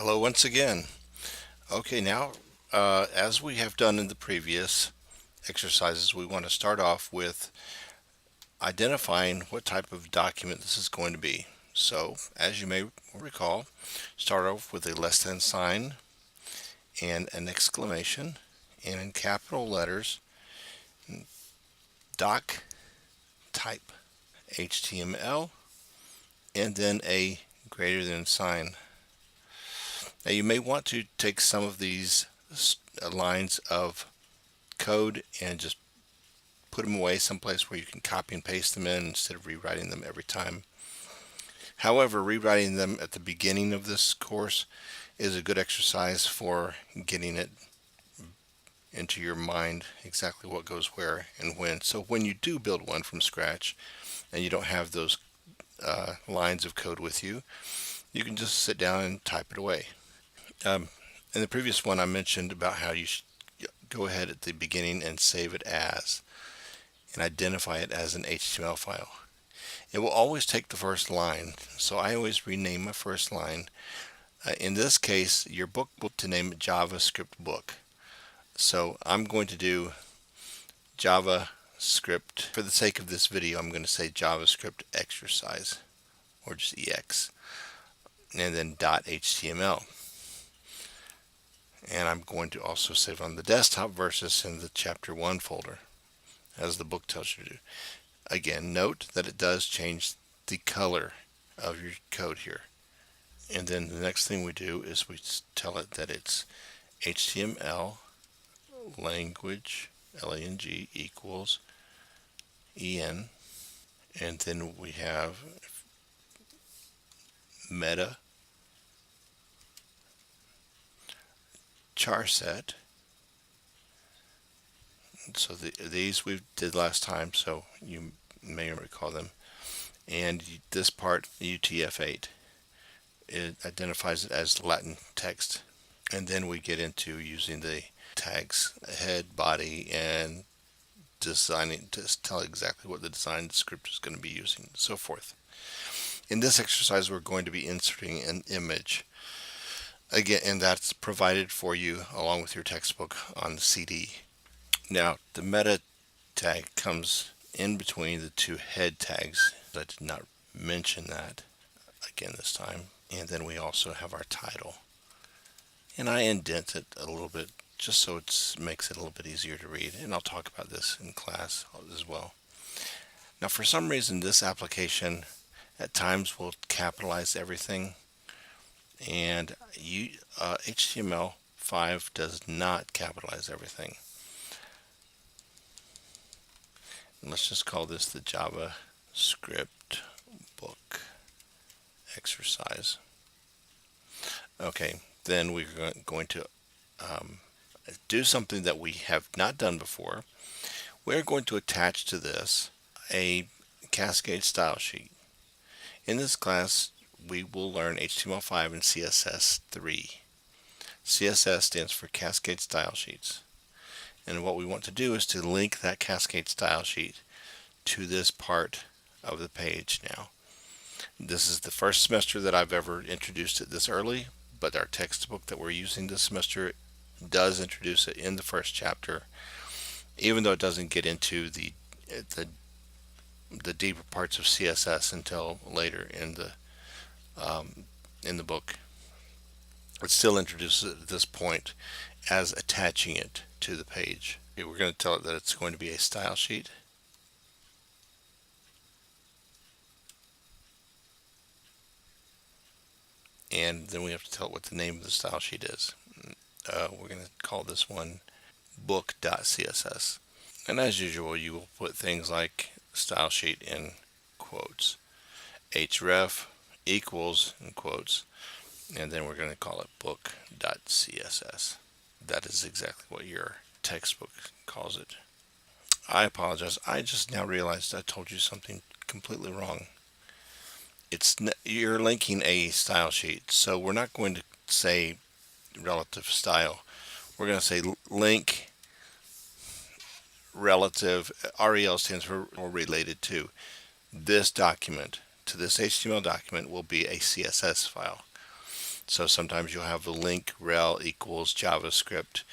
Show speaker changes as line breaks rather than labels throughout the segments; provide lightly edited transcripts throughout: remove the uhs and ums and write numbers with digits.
Hello once again. Okay, now, as we have done in the previous exercises, we want to start off with identifying what type of document this is going to be. So, as you may recall, start off with a less than sign and an exclamation, and in capital letters, doc type, HTML, and then a greater than sign. Now, you may want to take some of these lines of code and just put them away someplace where you can copy and paste them in instead of rewriting them every time. However, rewriting them at the beginning of this course is a good exercise for getting it into your mind exactly what goes where and when. So when you do build one from scratch and you don't have those lines of code with you, you can just sit down and type it away. In the previous one, I mentioned about how you should go ahead at the beginning and save it as and identify it as an HTML file. It will always take the first line, so I always rename my first line. In this case, your book will to name it JavaScript book. So I'm going to do JavaScript. For the sake of this video, I'm going to say JavaScript exercise, or just EX, and then .html. And I'm going to also save on the desktop versus in the chapter 1 folder, as the book tells you to do. Again, note that it does change the color of your code here. And then the next thing we do is we tell it that it's HTML language, lang equals en, and then we have meta char set. So these we did last time, so you may recall them. And this part, UTF-8, it identifies it as Latin text. And then we get into using the tags head, body, and designing to tell exactly what the design script is going to be using, and so forth. In this exercise, we're going to be inserting an image. Again, and that's provided for you along with your textbook on the CD. Now, the meta tag comes in between the two head tags. I did not mention that again this time. And then we also have our title. And I indent it a little bit just so it makes it a little bit easier to read. And I'll talk about this in class as well. Now, for some reason, this application at times will capitalize everything. And HTML5 does not capitalize everything. And let's just call this the JavaScript book exercise. Okay, then we're going to do something that we have not done before. We're going to attach to this a Cascade style sheet. In this class, we will learn HTML5 and CSS3. CSS stands for Cascade Style Sheets. And what we want to do is to link that Cascade Style Sheet to this part of the page now. This is the first semester that I've ever introduced it this early, but our textbook that we're using this semester does introduce it in the first chapter, even though it doesn't get into the deeper parts of CSS until later in the book. It still introduces it at this point as attaching it to the page. Okay, we're going to tell it that it's going to be a style sheet. And then we have to tell it what the name of the style sheet is. We're going to call this one book.css. And as usual, you will put things like style sheet in quotes, href equals in quotes, and then we're going to call it book.css. That is exactly what your textbook calls it. I apologize. I just now realized I told you something completely wrong. You're linking a style sheet, so we're not going to say relative style. We're going to say link relative. REL stands for related to. This document, to this HTML document, will be a CSS file. So sometimes you'll have the link rel equals JavaScript,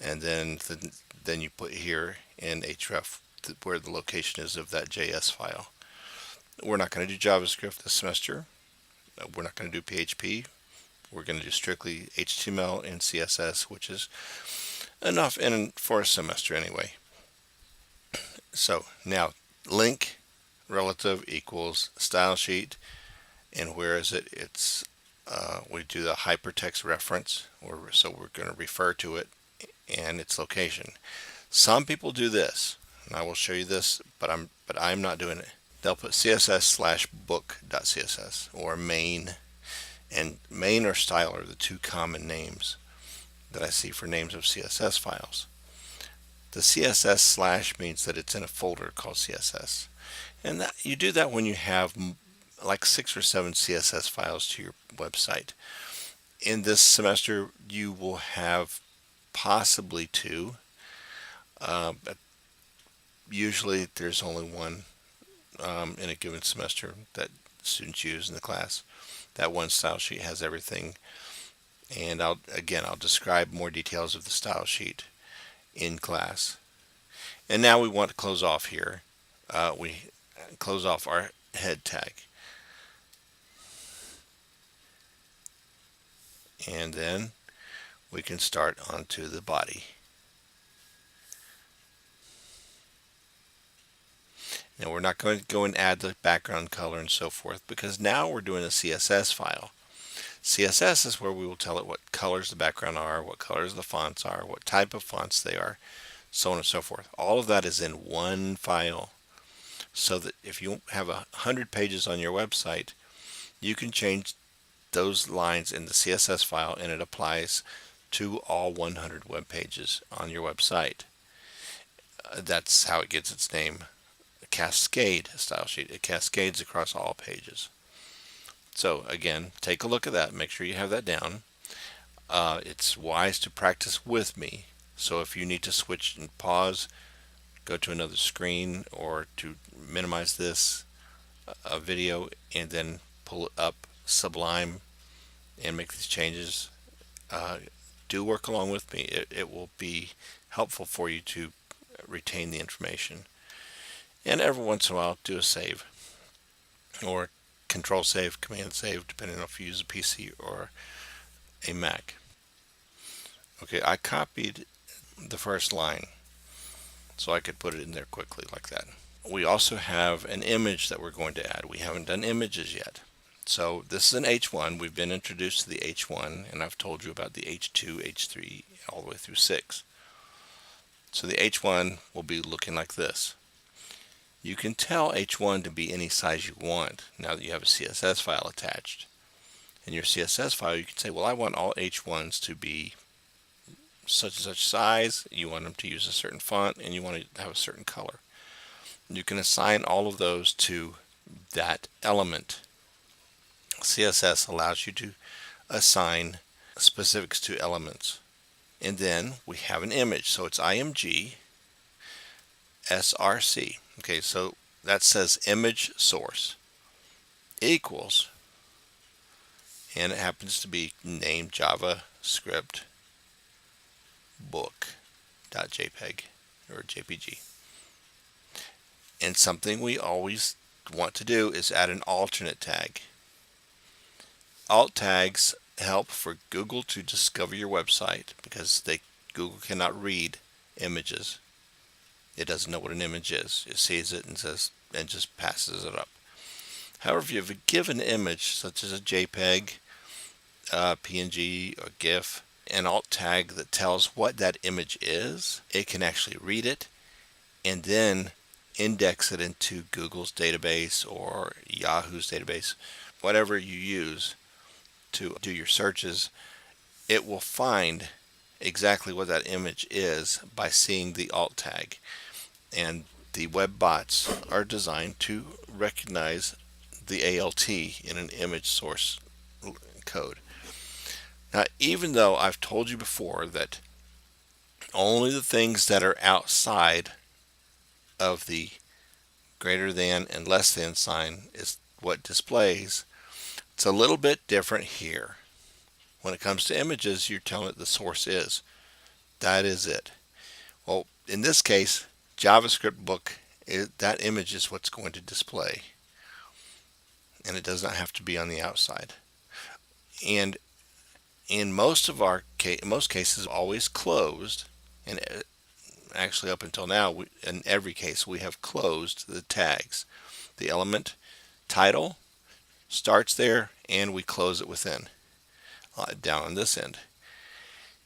and then you put here in href where the location is of that JS file. We're not going to do JavaScript this semester. We're not going to do PHP. We're going to do strictly HTML and CSS, which is enough for a semester anyway. So now link relative equals style sheet, and where is it? It's we do the hypertext reference, so we're going to refer to it and its location. Some people do this, and I will show you this, but I'm not doing it. They'll put css/book.css or main, and main or style are the two common names that I see for names of CSS files. The CSS slash means that it's in a folder called CSS, and that you do that when you have like 6 or 7 CSS files to your website. In this semester you will have possibly 2, but usually there's only one in a given semester that students use in the class. That one style sheet has everything, and I'll describe more details of the style sheet in class. And now we want to close off here. We close off our head tag, and then we can start onto the body. Now we're not going to go and add the background color and so forth, because now we're doing a CSS file. CSS is where we will tell it what colors the background are, what colors the fonts are, what type of fonts they are, so on and so forth. All of that is in one file, so that if you have 100 pages on your website, you can change those lines in the CSS file and it applies to all 100 web pages on your website. That's how it gets its name, a cascade style sheet. It cascades across all pages. So again, take a look at that, make sure you have that down. It's wise to practice with me, so if you need to switch and pause, go to another screen, or to minimize this video and then pull it up Sublime and make these changes, do work along with me. It will be helpful for you to retain the information. And every once in a while, do a save, or control save, command save, depending on if you use a PC or a Mac. Okay, I copied the first line so I could put it in there quickly like that. We also have an image that we're going to add. We haven't done images yet. So this is an H1. We've been introduced to the H1, and I've told you about the H2, H3, all the way through 6. So the H1 will be looking like this. You can tell H1 to be any size you want now that you have a CSS file attached. In your CSS file, you can say, well, I want all H1s to be such and such size, you want them to use a certain font, and you want to have a certain color. You can assign all of those to that element. CSS allows you to assign specifics to elements. And then we have an image, so it's img src. Okay, so that says image source equals, and it happens to be named JavaScript book.jpg or JPG. And something we always want to do is add an alternate tag. Alt tags help for Google to discover your website, because Google cannot read images. It doesn't know what an image is. It sees it and just passes it up. However, if you have a given image, such as a JPEG, PNG, or GIF, an alt tag that tells what that image is, it can actually read it and then index it into Google's database or Yahoo's database, whatever you use to do your searches. It will find exactly what that image is by seeing the alt tag. And the web bots are designed to recognize the ALT in an image source code. Now, even though I've told you before that only the things that are outside of the greater than and less than sign is what displays, it's a little bit different here. When it comes to images, you're telling it the source is. That is it. Well, in this case, JavaScript book, that image is what's going to display, and it does not have to be on the outside. And in most cases, always closed, and actually up until now, in every case, we have closed the tags. The element title starts there, and we close it within, down on this end.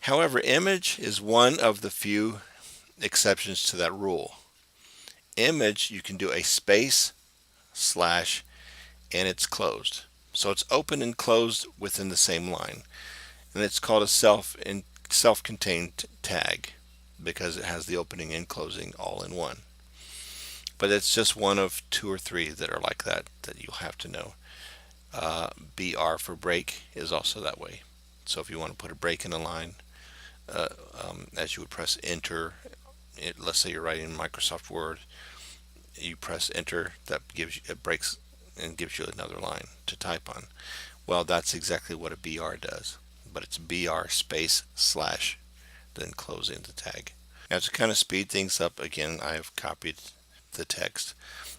However, image is one of the few exceptions to that rule. Image, you can do a space slash and it's closed. So it's open and closed within the same line. And it's called a self-contained tag because it has the opening and closing all in one. But it's just one of two or three that are like that you'll have to know. BR for break is also that way. So if you want to put a break in a line, as you would press enter, let's say you're writing in Microsoft Word, you press enter, it breaks and gives you another line to type on. Well, that's exactly what a BR does, but it's BR space slash, then closing the tag. Now to kind of speed things up, again, I've copied the text.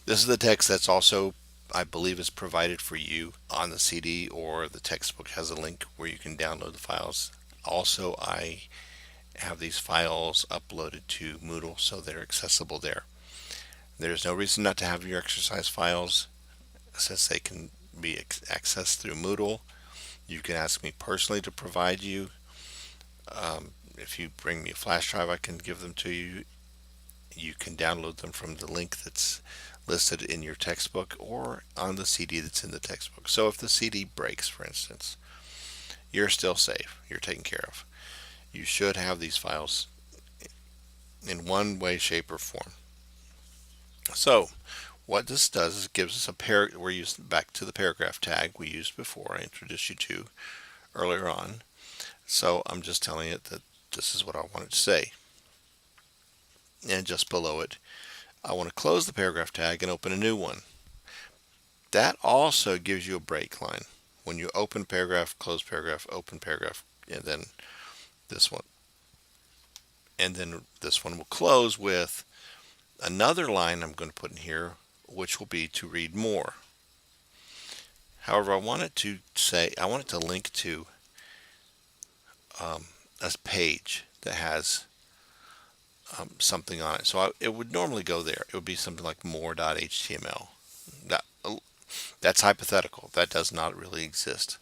This is the text that's also, I believe, is provided for you on the CD, or the textbook has a link where you can download the files. Also, I have these files uploaded to Moodle, so they're accessible there. There's no reason not to have your exercise files, since they can be accessed through Moodle. You can ask me personally to provide you. If you bring me a flash drive, I can give them to you. You can download them from the link that's listed in your textbook or on the CD that's in the textbook. So if the CD breaks, for instance, you're still safe. You're taken care of. You should have these files in one way, shape, or form. So what this does is it gives us we're back to the paragraph tag we used before, I introduced you to earlier on. So I'm just telling it that this is what I want it to say. And just below it, I want to close the paragraph tag and open a new one. That also gives you a break line. When you open paragraph, close paragraph, open paragraph, and then this one. And then this one will close with another line I'm going to put in here, which will be to read more. However, I want it to link to a page that has something on it. So it would normally go there. It would be something like more.html. That's hypothetical. That does not really exist.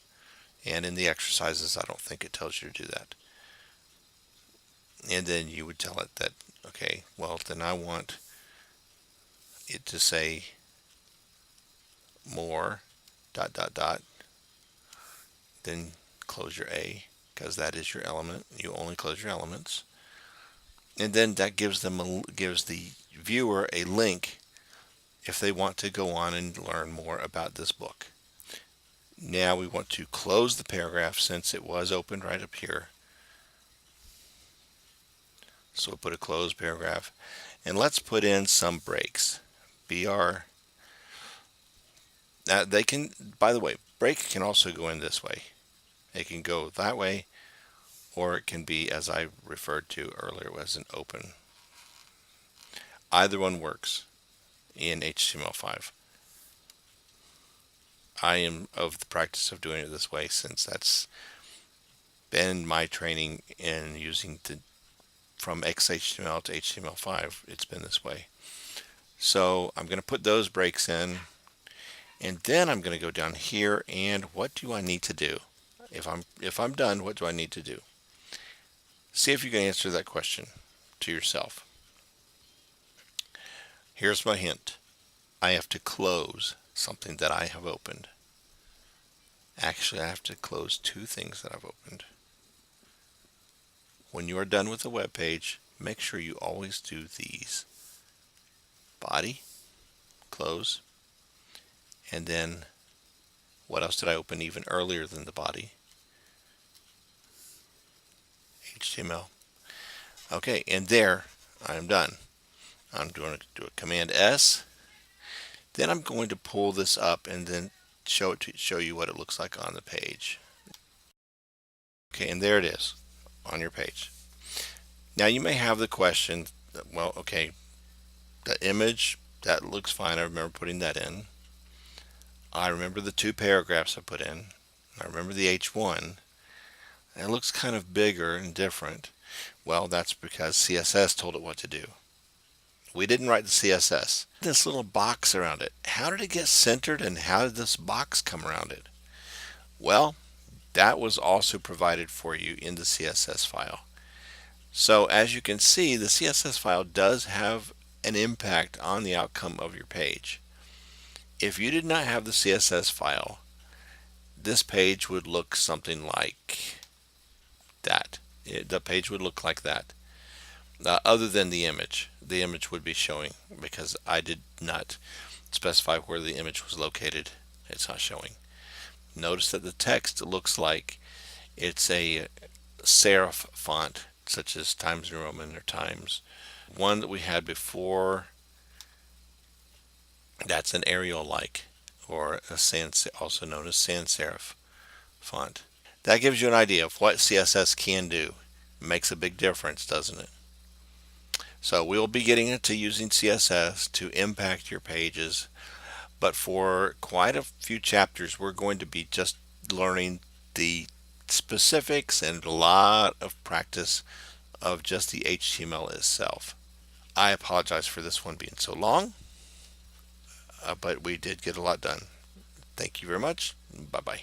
And in the exercises, I don't think it tells you to do that. And then you would tell it that, okay, well, then I want it to say more ... Then close your A, because that is your element. You only close your elements. And then that gives the viewer a link if they want to go on and learn more about this book. Now we want to close the paragraph since it was opened right up here. So we'll put a closed paragraph. And let's put in some breaks. BR. Now they can, by the way, break can also go in this way. It can go that way, or it can be, as I referred to earlier, as an open. Either one works in HTML5. I am of the practice of doing it this way, since that's been my training in using from XHTML to HTML5. It's been this way. So I'm going to put those breaks in, and then I'm going to go down here, and what do I need to do? If I'm done, what do I need to do? See if you can answer that question to yourself. Here's my hint. I have to close something that I have opened. Actually, I have to close two things that I've opened. When you are done with the web page, make sure you always do these. Body, close, and then what else did I open even earlier than the body? HTML. Okay, and there I am done. I'm going to do a Command S. Then I'm going to pull this up and then show you what it looks like on the page. Okay, and there it is on your page. Now you may have the question, well, okay, the image, that looks fine. I remember putting that in. I remember the two paragraphs I put in. I remember the H1. It looks kind of bigger and different. Well, that's because CSS told it what to do. We didn't write the CSS. This little box around it. How did it get centered and how did this box come around it? Well, that was also provided for you in the CSS file. So as you can see, the CSS file does have an impact on the outcome of your page. If you did not have the CSS file, this page would look something like that. The page would look like that. Other than the image would be showing because I did not specify where the image was located. It's not showing. Notice that the text looks like it's a serif font, such as Times New Roman or Times. One that we had before, that's an Arial like, or a sans, also known as sans serif font. That gives you an idea of what CSS can do. It makes a big difference, doesn't it? So we'll be getting into using CSS to impact your pages, but for quite a few chapters we're going to be just learning the specifics and a lot of practice of just the HTML itself. I apologize for this one being so long, but we did get a lot done. Thank you very much. Bye bye.